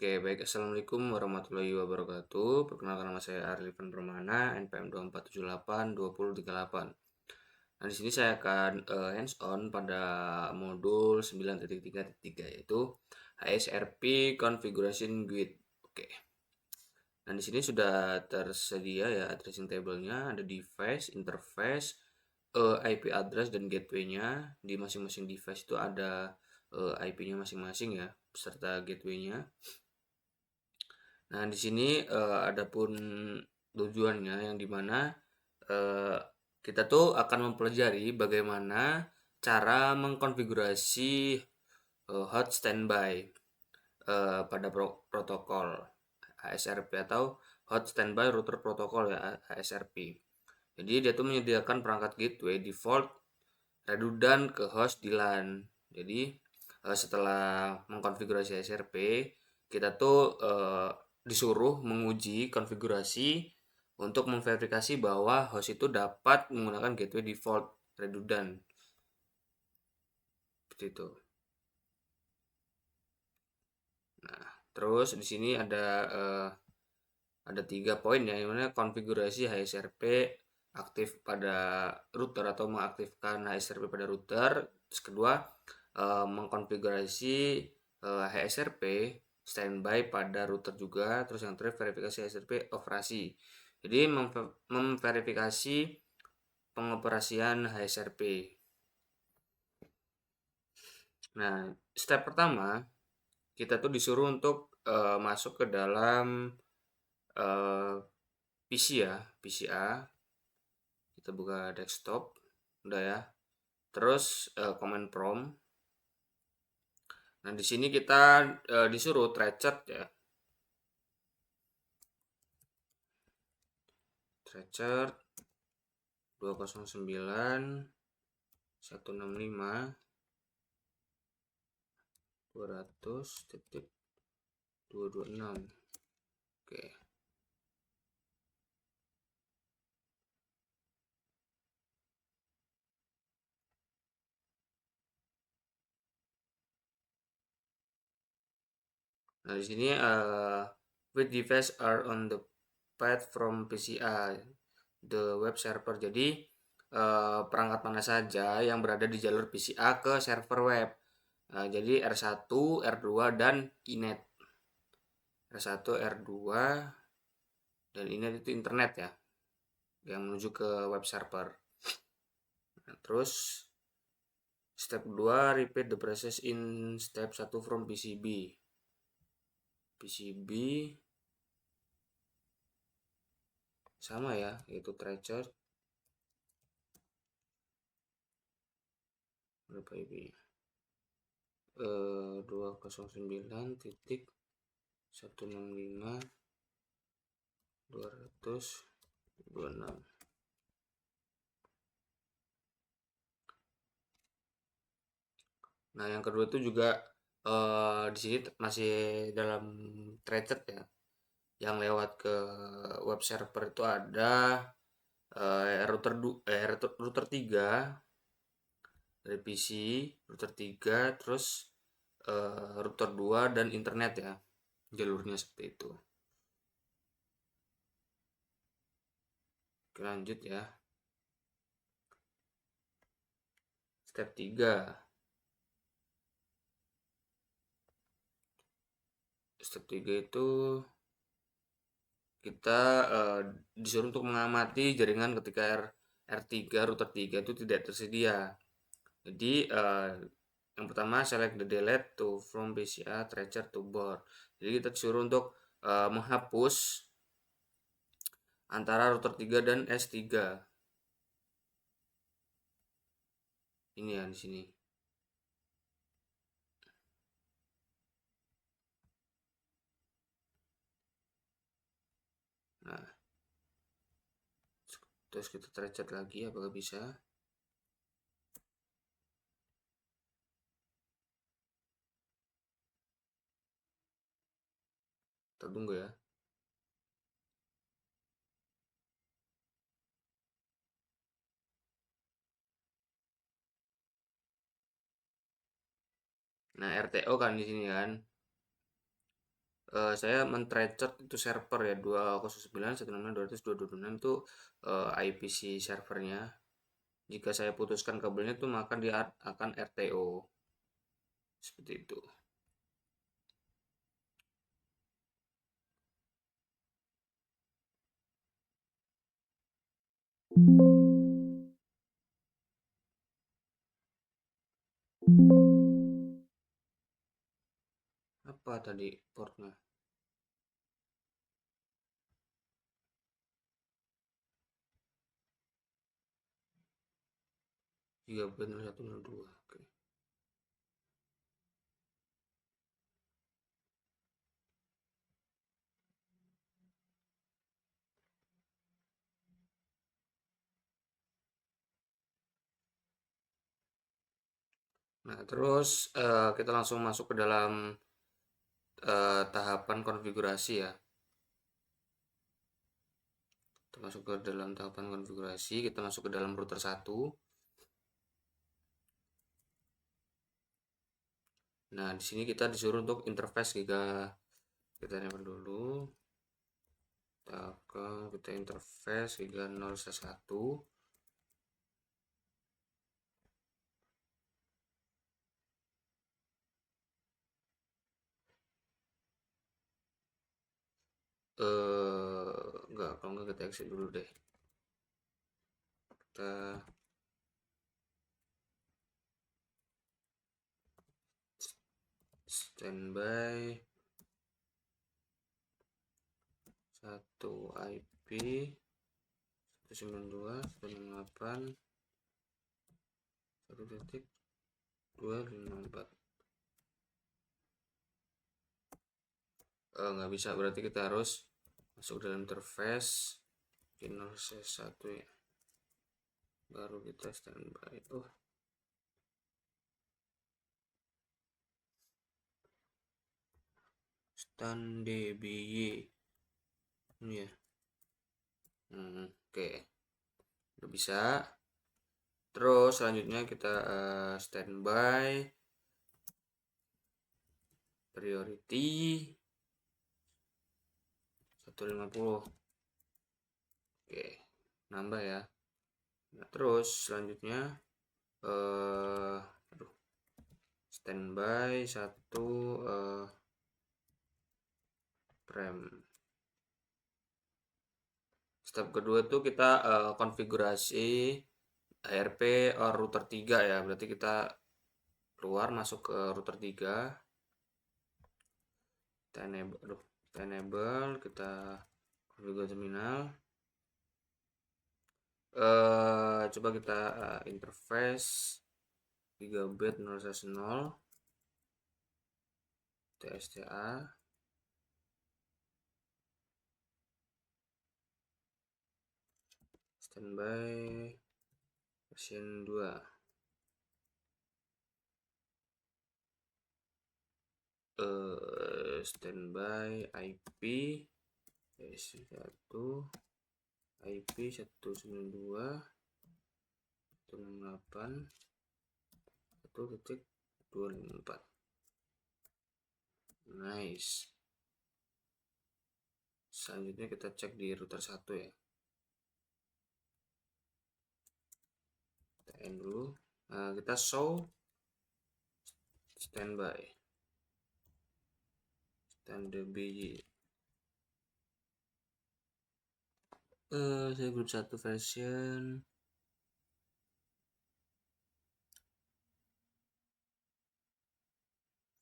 Oke, baik. Assalamualaikum warahmatullahi wabarakatuh. Perkenalkan nama saya Arlifan Permana, NPM 24782038. Nah, di sini saya akan hands on pada modul 9.3.3 yaitu HSRP Configuration Guide. Oke. Nah, di sini sudah tersedia ya addressing table-nya, ada device, interface, IP address dan gateway-nya. Di masing-masing device itu ada IP-nya masing-masing ya, beserta gateway-nya. Nah, di sini adapun tujuannya yang dimana eh, kita tuh akan mempelajari bagaimana cara mengkonfigurasi hot standby pada protokol HSRP atau hot standby router protocol ya HSRP. Jadi dia tuh menyediakan perangkat gateway default redundant ke host di LAN. Jadi setelah mengkonfigurasi HSRP, kita tuh disuruh menguji konfigurasi untuk memverifikasi bahwa host itu dapat menggunakan gateway default redundant. Seperti itu. Nah, terus di sini ada 3 poin ya, yang mana konfigurasi HSRP aktif pada router atau mengaktifkan HSRP pada router. Terus kedua, mengkonfigurasi HSRP standby pada router juga. Terus yang terakhir verifikasi HSRP operasi. Jadi memverifikasi pengoperasian HSRP. Nah, step pertama kita tuh disuruh untuk masuk ke dalam PC ya, PCA. Kita buka desktop, udah ya. Terus command prompt. Nah, di sini kita disuruh trechat ya. Trechat 209 165 200.226. Oke. Nah, di sini which device are on the path from PCA the web server. Jadi perangkat mana saja yang berada di jalur PCA ke server web. Jadi R1, R2 dan inet. R1, R2 dan inet itu internet ya, yang menuju ke web server. Nah, terus step 2 repeat the process in step 1 from PCB. PCB sama ya, yaitu tracer berapa IP? 209.165.200.226. Nah, yang kedua itu juga di sini masih dalam threaded ya. Yang lewat ke web server itu ada router 3 dari PC, router 3, terus router 2 dan internet ya. Jalurnya seperti itu. Oke, lanjut ya. Step 3. Step 3 itu kita disuruh untuk mengamati jaringan ketika R3 router 3 itu tidak tersedia. Jadi yang pertama select the delete to from PCA tracer to board. Jadi kita disuruh untuk menghapus antara router 3 dan S3. Ini ya di sini. Nah, terus kita tracer lagi apakah bisa. Kita tunggu ya. Nah, RTO kan di sini kan. Saya men-trencert itu server ya 209.166.200.226 itu IP si servernya. Jika saya putuskan kabelnya itu maka dia akan RTO seperti itu. Apa tadi portnya? 3.102. Oke. Nah, terus kita langsung masuk ke dalam tahapan konfigurasi ya. Kita masuk ke dalam tahapan konfigurasi, kita masuk ke dalam router 1. Nah, di sini kita disuruh untuk interface Giga. Kita nyalakan dulu. Kita interface Giga 011. Enggak, kalau enggak kita exit dulu deh. Kita standby 1 IP 192.168 1.254. Nggak bisa, berarti kita harus masuk dalam interface di 0C1 ya, baru kita standby. Standby ini ya. Oke, udah bisa. Terus selanjutnya kita standby priority 150. Oke, nambah ya. Nah, terus selanjutnya standby 1 prem. Step kedua itu kita konfigurasi HRP or router 3 ya. Berarti kita keluar masuk ke router 3. Kita enable, kita configure terminal. Coba kita interface gigabit 010 TSTA. Standby version 2. Standby IP 1 IP 192.168 1.254. Nice. Selanjutnya kita cek di router 1 ya. Kita end dulu. Nah, kita show standby saya grup 1 version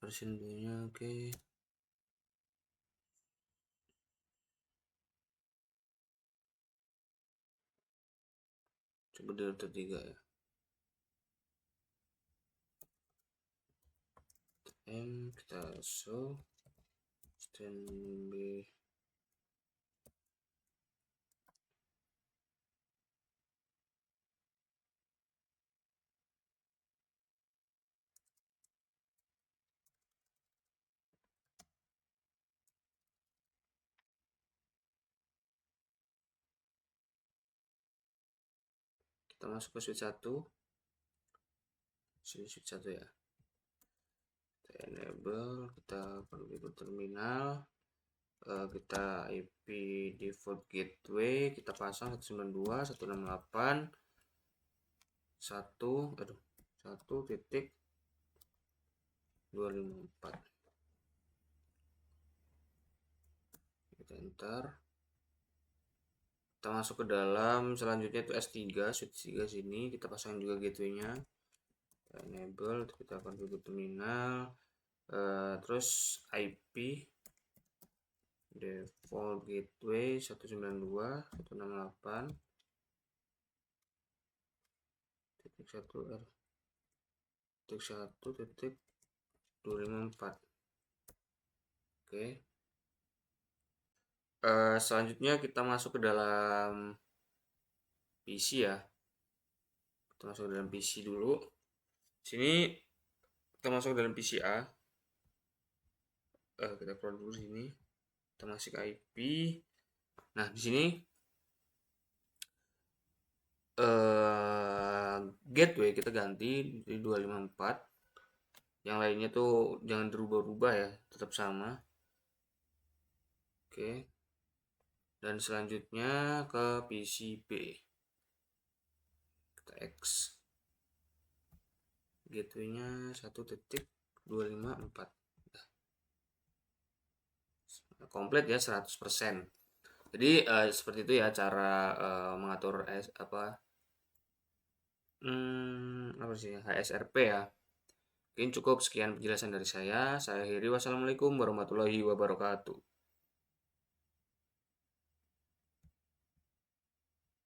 version 2 nya oke. Coba di router 3 ya. Kita show standby. Kita masuk ke switch 1. Switch 1 ya. Kita enable, kita configure terminal. kita IP default gateway kita pasang 192.168.1.254. Kita enter, kita masuk ke dalam, selanjutnya itu S3 switch 3 sini kita pasang juga gateway-nya, enable, kita configure terminal, terus IP default gateway 192.168.1.1.254. Oke. Selanjutnya kita masuk ke dalam PC ya. Kita masuk ke dalam PC dulu. Sini kita masuk ke dalam PC A. Kita keluar dulu sini. Kita masuk ke IP. Nah, di sini gateway kita ganti di 254. Yang lainnya tuh jangan dirubah-rubah ya, tetap sama. Oke. Dan selanjutnya ke PC B. Kita X. Gateway-nya 1.254. Komplit ya 100%. Jadi seperti itu ya cara mengatur apa sih HSRP ya. Mungkin cukup sekian penjelasan dari saya. Saya akhiri, wassalamualaikum warahmatullahi wabarakatuh.